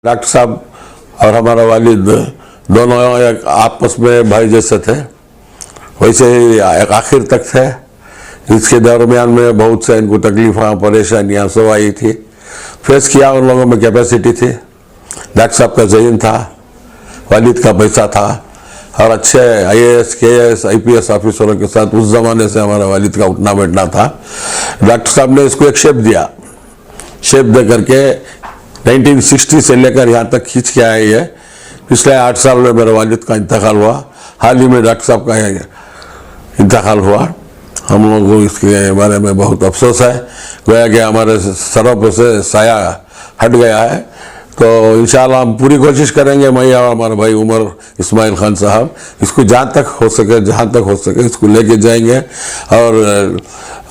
Doctor साहब और हमारा वालिद दोनों एक आपस में भाई जैसे थे, वैसे ही एक आखिर तक थे। इसके दरमियान में बहुत से इनको तकलीफें परेशानियां सब आई थी, फेस किया। उन लोगों में कैपेसिटी थी, डॉक्टर साहब का ज़हीन था, वालिद का पैसा था और अच्छे IAS, KS, IPS ऑफिसरों के साथ उस ज़माने से हमारा वालिद का उठना बैठना था। डॉक्टर साहब ने इसको एक शेप दिया, शेप दे करके 1960 से लेकर यहाँ तक खींच के आए है। पिछले 8 साल में मेरे वालिद का इंतकाल हुआ, हाल ही में डॉक्टर साहब का इंतकाल हुआ। हम लोगों को इसके बारे में बहुत अफसोस है, गोया कि हमारे सरों पर से साया हट गया है। तो इंशाल्लाह हम पूरी कोशिश करेंगे, मैं और हमारे भाई उमर इस्माइल खान साहब, इसको जहाँ तक हो सके इसको लेके जाएंगे। और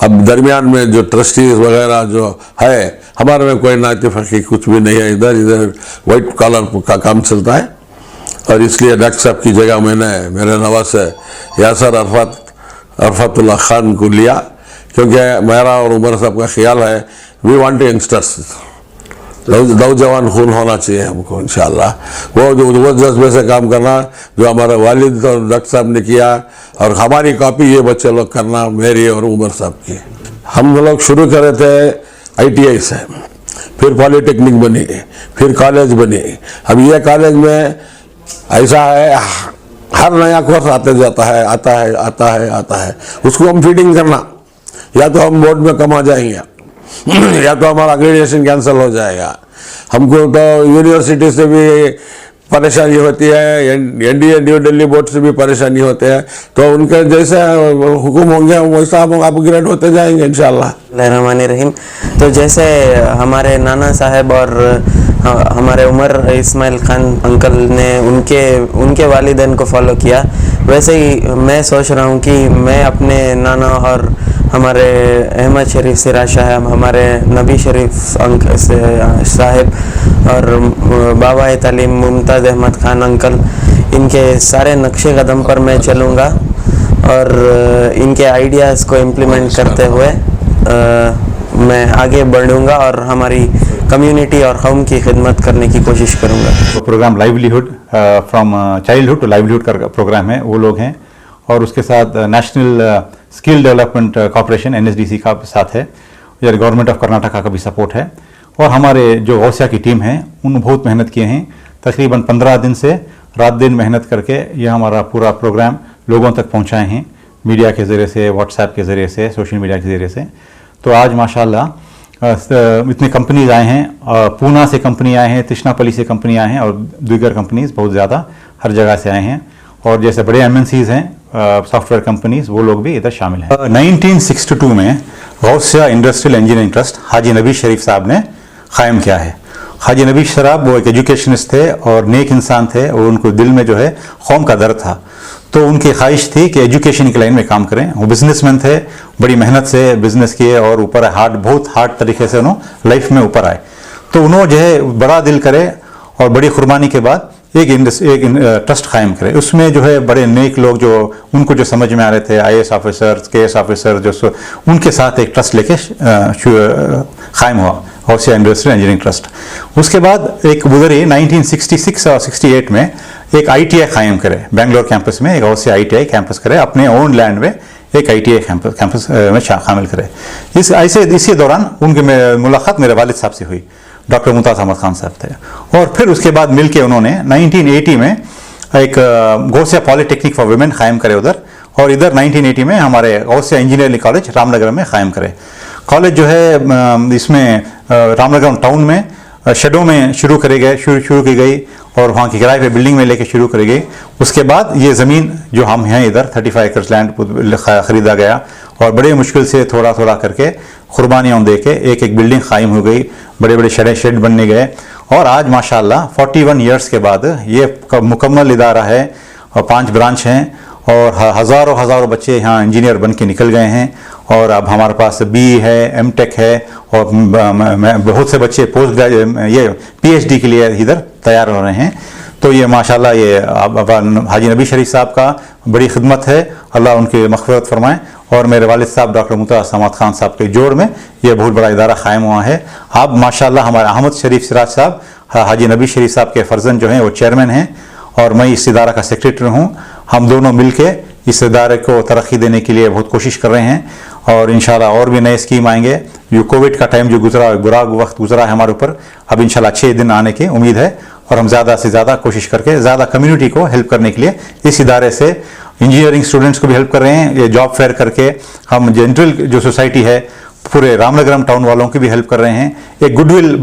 अब दरमियान में जो ट्रस्टीज वगैरह जो है, हमारे में कोई नाइतफाकी कुछ भी नहीं है। इधर वाइट कॉलर का काम चलता है और इसलिए डॉक्टर साहब की जगह मैंने मेरे नवासे यासर अरफतुल्लाह खान को लिया, क्योंकि मेरा और उमर साहब का ख्याल है वी वांट यंगस्टर्स, नौजवान खून होना चाहिए हमको इंशाल्लाह। वो जज्बे से काम करना जो हमारे वालिद और डॉक्टर साहब ने किया, और हमारी कॉपी ये बच्चे लोग करना, मेरी और उमर साहब की। हम लोग शुरू करे थे ITI से, फिर पॉलिटेक्निक बनी, फिर कॉलेज बनी। अब ये कॉलेज में ऐसा है, हर नया कोर्स आता है, उसको हम फीडिंग करना, या तो हम बोर्ड में कम आ जाएंगे या तो हमारा ग्रेजुएशन कैंसिल हो जाएगा। हमको तो यूनिवर्सिटी से भी परेशानी होती है, NDA न्यू दिल्ली बोर्ड से भी परेशानी होते हैं। तो उनके जैसे हुक्म होंगे वैसा हम अपग्रेड होते जाएंगे इंशाल्लाह। रहमानिर्रहीम। तो जैसे हमारे नाना साहब और हमारे उमर इस्माइल खान अंकल ने उनके वालिदैन को फॉलो किया, वैसे ही मैं सोच रहा हूँ कि मैं अपने नाना और हमारे अहमद शरीफ सिराज साहब, हमारे नबी शरीफ साहब और बाबा तालीम मुमताज़ अहमद खान अंकल, इनके सारे नक्शे कदम पर मैं चलूँगा और इनके आइडियाज़ को इम्प्लीमेंट करते हुए मैं आगे बढ़ूँगा और हमारी कम्युनिटी और कौम की खिदमत करने की कोशिश करूँगा। तो program livelihood from childhood to livelihood का प्रोग्राम है, वो लोग हैं। और उसके साथ national skill development corporation NSDC का साथ है, यार गवर्नमेंट ऑफ कर्नाटका का भी सपोर्ट है। और हमारे जो गौसिया की टीम है, उन बहुत मेहनत किए हैं, तकरीबन 15 दिन से रात दिन मेहनत करके ये हमारा पूरा प्रोग्राम लोगों तक पहुंचाए हैं, मीडिया के ज़रिए से, व्हाट्सएप के ज़रिए से, सोशल मीडिया के ज़रिए से। तो आज माशाल्लाह इतने कंपनीज आए हैं, पूना से कंपनी आए हैं, तिश्नापल्ली से कंपनी आए हैं और दीगर कंपनीज बहुत ज़्यादा हर जगह से आए हैं। और जैसे बड़े MNCs हैं, सॉफ्टवेयर कंपनीज, वो लोग भी इधर शामिल हैं। 1962 में गौसिया इंडस्ट्रियल इंजीनियरिंग ट्रस्ट हाजी नबी शरीफ साहब ने कायम किया है। हाजी नबी साहब वो एक एजुकेशनिस्ट थे और नेक इंसान थे, और उनको दिल में जो है कौम का दर्द था। तो उनकी ख्वाहिश थी कि एजुकेशन की लाइन में काम करें। वो बिजनेसमैन थे, बड़ी मेहनत से बिजनेस किए और ऊपर बहुत हार्ड तरीके से उन्होंने लाइफ में ऊपर आए। तो उन्होंने जो है बड़ा दिल करे और बड़ी कुर्बानी के बाद एक ट्रस्ट कायम करे। उसमें जो है बड़े नेक लोग जो उनको जो समझ में आ रहे थे, IAS ऑफिसर, KS ऑफिसर, जो उनके साथ एक ट्रस्ट लेके कायम हुआ, गौसिया इंडस्ट्रियल इंजीनियरिंग ट्रस्ट। उसके बाद एक गुजरी 1966 और 68 में एक ITI कायम करे, बेंगलोर कैंपस में एक गौसिया ITI कैंपस करे, अपने ओन लैंड में एक ITI कैंपस में शामिल करे। इसी दौरान उनकी मुलाकात मेरे वालिद साहब से हुई, डॉक्टर मुमताज़ अहमद खान साहब थे। और फिर उसके बाद मिलके उन्होंने 1980 में एक गौसिया पॉलिटेक्निक फॉर वुमेन कायम करे उधर, और इधर 1980 में हमारे गौसिया इंजीनियरिंग कॉलेज रामनगर में कायम करे। कॉलेज जो है इसमें रामनगर टाउन में शेडो में शुरू की गई और वहाँ की किराए पे बिल्डिंग में लेके शुरू करी गई। उसके बाद ये ज़मीन जो हम हैं इधर 35 एकड़ लैंड ख़रीदा गया और बड़े मुश्किल से थोड़ा थोड़ा करके कुर्बानियाँ दे के एक बिल्डिंग कायम हो गई, बड़े बड़े शेड बनने गए। और आज माशाल्लाह 41 ईयर्स के बाद ये मुकम्मल इदारा है और 5 ब्रांच हैं और हज़ारों बच्चे यहाँ इंजीनियर बन के निकल गए हैं। और अब हमारे पास BE है, MTech है और बहुत से बच्चे पोस्ट ग्रेजुएट PhD के लिए इधर तैयार हो रहे हैं। तो ये माशाल्लाह ये हाजी नबी शरीफ साहब का बड़ी खिदमत है, अल्लाह उनकी मग़फ़िरत फरमाए। और मेरे वालिद साहब डॉक्टर मुमताज़ अहमद खान साहब के जोड़ में ये बहुत बड़ा इदारा कायम हुआ है। अब माशाल्लाह हमारे अहमद शरीफ सिराज साहब हाजी नबी शरीफ साहब के फर्जंद जो हैं वो चेयरमैन हैं और मैं इस इदारा का सेक्रेटरी हूँ। हम दोनों मिलके इस इदारे को तरक्की देने के लिए बहुत कोशिश कर रहे हैं और इंशाल्लाह और भी नए स्कीम आएंगे। जो कोविड का टाइम जो गुजरा, बुरा वक्त गुजरा है हमारे ऊपर, अब इंशाल्लाह अच्छे दिन आने की उम्मीद है और हम ज़्यादा से ज़्यादा कोशिश करके ज़्यादा कम्युनिटी को हेल्प करने के लिए इस इदारे से इंजीनियरिंग स्टूडेंट्स को भी हेल्प कर रहे हैं। ये जॉब फेयर करके हम जनरल जो सोसाइटी है पूरे रामनगरम टाउन वालों की भी हेल्प कर रहे हैं। एक गुडविल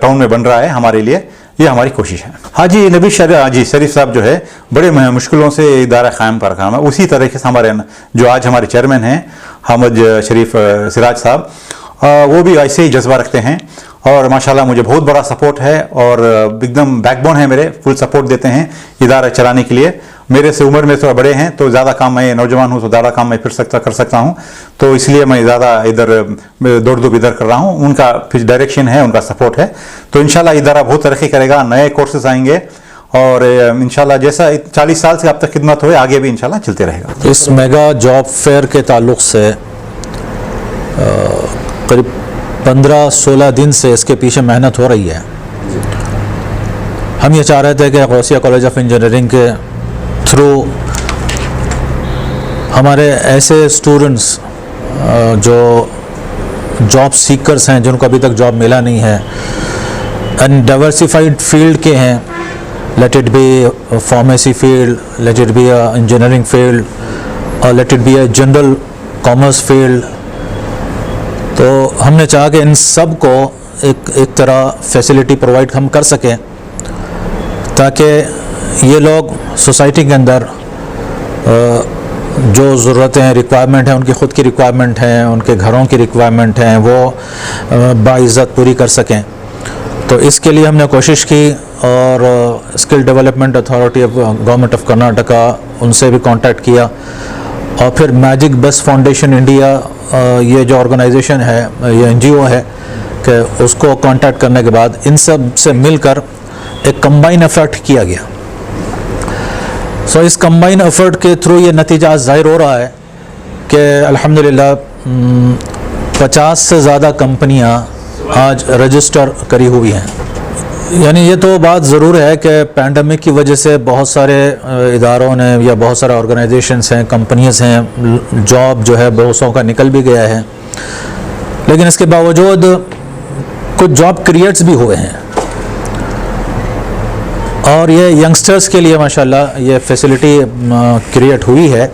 टाउन में बन रहा है हमारे लिए, ये हमारी कोशिश है। हाजी नबी शरीफ साहब जो है बड़े मुश्किलों से इदारा कायम कर रखा है। उसी तरीके से हमारे जो आज हमारे चेयरमैन हैं हमद शरीफ सिराज साहब, वो भी ऐसे ही जज्बा रखते हैं और माशाल्लाह मुझे बहुत बड़ा सपोर्ट है और एकदम बैकबोन है मेरे, फुल सपोर्ट देते हैं इदारा चलाने के लिए। मेरे से उम्र में थोड़ा बड़े हैं तो ज़्यादा काम, मैं नौजवान हूँ तो ज़्यादा काम मैं कर सकता हूँ, तो इसलिए मैं ज़्यादा इधर दौड़ धूप इधर कर रहा हूँ। उनका फिर डायरेक्शन है, उनका सपोर्ट है, तो इंशाल्लाह इदारा बहुत तरक्की करेगा, नए कोर्सेज आएंगे और इंशाल्लाह जैसा 40 साल से अब तक खिदमत हुए आगे भी इंशाल्लाह चलते रहेगा। इस मेगा जॉब फेयर के ताल्लुक़ से करीब 15-16 दिन से इसके पीछे मेहनत हो रही है। हम ये चाह रहे थे कि गौसिया कॉलेज ऑफ इंजीनियरिंग के थ्रू हमारे ऐसे स्टूडेंट्स जो जॉब सीकर्स हैं, जिनको अभी तक जॉब मिला नहीं है, एंड डाइवर्सिफाइड फील्ड के हैं, let it be pharmacy field, let it be engineering field और let it be a general commerce field, तो हमने चाहा कि इन सब को एक तरह फैसिलिटी प्रोवाइड हम कर सकें ताकि ये लोग सोसाइटी के अंदर जो ज़रूरतें हैं, रिक्वायरमेंट हैं, उनकी ख़ुद की रिक्वायरमेंट हैं, उनके घरों की रिक्वायरमेंट हैं, वो बाइज़्ज़त पूरी कर सकें। तो इसके लिए हमने कोशिश की और skill development authority of government of Karnataka, उनसे भी कांटेक्ट किया और फिर मैजिक बस फाउंडेशन इंडिया, ये जो ऑर्गेनाइजेशन है, ये NGO है, कि उसको कांटेक्ट करने के बाद इन सब से मिलकर एक कंबाइन एफर्ट किया गया। सो इस कंबाइन एफर्ट के थ्रू ये नतीजा ज़ाहिर हो रहा है कि अल्हम्दुलिल्लाह 50 से ज़्यादा कंपनियां आज रजिस्टर करी हुई हैं। यानी ये तो बात ज़रूर है कि पैंडमिक की वजह से बहुत सारे इदारों ने या बहुत सारे ऑर्गेनाइजेशंस हैं, कंपनीज हैं, जॉब जो है बहुत सौ का निकल भी गया है, लेकिन इसके बावजूद कुछ जॉब क्रिएट्स भी हुए हैं और ये यंगस्टर्स के लिए माशाल्लाह ये फैसिलिटी क्रिएट हुई है।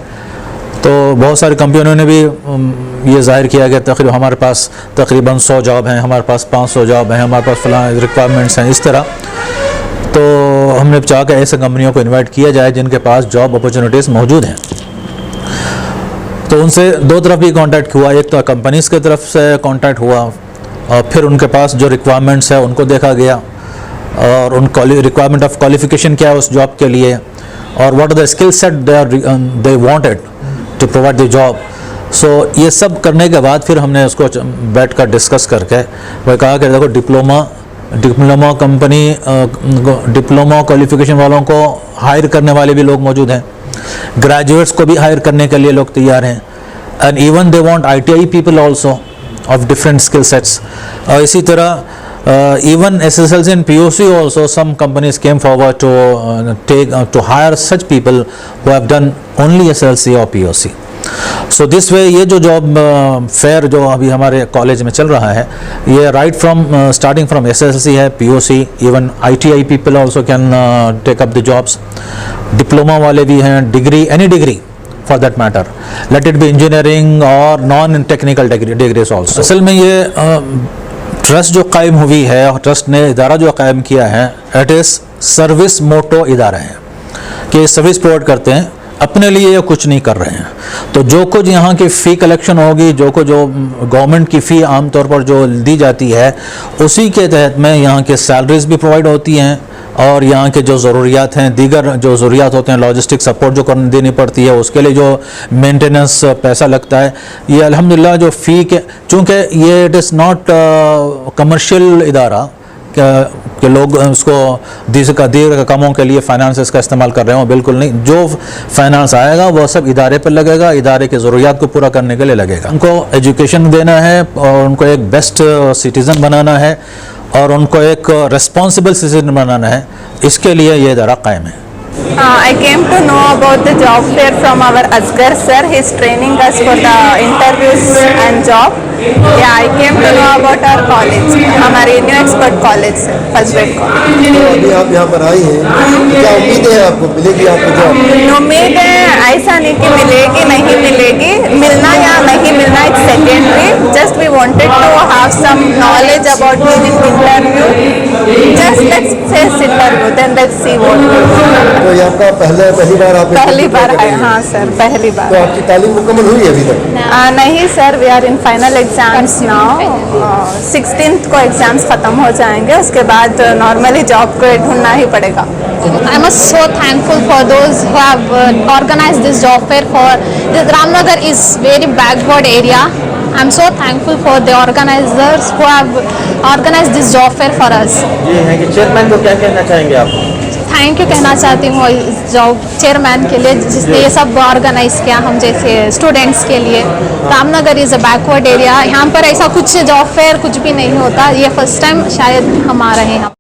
तो बहुत सारी कंपनियों ने भी ये जाहिर किया कि तकरीबन हमारे पास तकरीबन 100 जॉब हैं, हमारे पास 500 जॉब हैं, हमारे पास फलां रिक्वायरमेंट्स हैं, इस तरह। तो हमने चाहा कि ऐसे कंपनियों को इनवाइट किया जाए जिनके पास जॉब अपॉर्चुनिटीज़ मौजूद हैं। तो उनसे दो तरफ भी कांटेक्ट हुआ, एक तो कंपनीज़ की तरफ से कांटेक्ट हुआ और फिर उनके पास जो रिक्वायरमेंट्स है उनको देखा गया और उन रिक्वायरमेंट ऑफ क्वालिफिकेशन क्या है उस जॉब के लिए और what are the skill set they wanted to provide the job. So ये सब करने के बाद फिर हमने उसको बैठ कर डिस्कस करके वह कहा कि देखो डिप्लोमा कंपनी डिप्लोमा क्वालिफिकेशन वालों को हायर करने वाले भी लोग मौजूद हैं, ग्रेजुएट्स को भी हायर करने के लिए लोग तैयार हैं, and even they want ITI people also of different skill sets. इसी तरह even SSLC and POC also, some companies came forward to to hire such people who have done only SSLC or POC. So this way ये जो job fair जो अभी हमारे college में चल रहा है, ये right from starting from SSLC है, POC, even ITI people also can take up the jobs, diploma वाले भी हैं, degree, any degree for that matter, let it be engineering or non-technical degrees also. असल में ये ट्रस्ट जो कायम हुई है और ट्रस्ट ने इदारा जो कायम किया है, इट इज़ सर्विस मोटो इदारा है कि सर्विस प्रोवाइड करते हैं, अपने लिए ये कुछ नहीं कर रहे हैं। तो जो कुछ यहाँ की फ़ी कलेक्शन होगी, जो गवर्नमेंट की फ़ी आमतौर पर जो दी जाती है, उसी के तहत में यहाँ के सैलरीज भी प्रोवाइड होती हैं और यहाँ के जो ज़रूरियात हैं, दीगर जो ज़रूरियात होते हैं, लॉजिस्टिक सपोर्ट जो देनी पड़ती है, उसके लिए जो मेंटेनेंस पैसा लगता है, ये अल्हम्दुलिल्लाह जो फ़ी के, चूँकि ये इट इज़ नॉट कमर्शियल इदारा कि लोग उसको दीगर कामों के लिए फाइनेंस का इस्तेमाल कर रहे हो, बिल्कुल नहीं। जो फाइनेंस आएगा वो सब इदारे पर लगेगा, इदारे के ज़रूरियात को पूरा करने के लिए लगेगा। उनको एजुकेशन देना है और उनको एक बेस्ट सिटीज़न बनाना है और उनको एक रिस्पॉन्सिबल सिटीजन बनाना है, इसके लिए ये इदारा कायम है। I came to know about the job fair from our Asghar sir. He's training us for the interviews and job. Yeah, I came to know about our college. हमारी न्यू एक्सपर्ट कॉलेज है, first grade college. तो अभी आप यहाँ पर आई हैं, तो क्या उम्मीद है आपको मिलेगी आपको जॉब? उम्मीद है, ऐसा नहीं कि मिलेगी नहीं मिलेगी, मिलना या नहीं मिलना it's secondary. Just we wanted to have some knowledge about giving interview. Just let's face interview, then let's see what. तो ये आपका पहली बार आप पहली बार है, हाँ सर, पहली बार। तो आपकी तालीम मुकम्मल हुई है अभी तक? नहीं sir, we are in final exams now. 16th को एग्जाम्स खत्म हो जाएंगे, उसके बाद नॉर्मली जॉब को ढूंढना ही पड़ेगा। I am so thankful for those who have organized this job fair. For this Ramnagar is very backward area. I am so thankful for the organizers who have organized this job fair for us. ये है कि chairman को क्या कहना चाहेंगे आप? Thank you कहना चाहती हूँ इस जॉब चेयरमैन के लिए, जिसने ये सब ऑर्गेनाइज किया हम जैसे स्टूडेंट्स के लिए। Ramnagar is a backward area, यहाँ पर ऐसा कुछ जॉब फेयर कुछ भी नहीं होता। ये फर्स्ट टाइम शायद हम आ रहे हैं।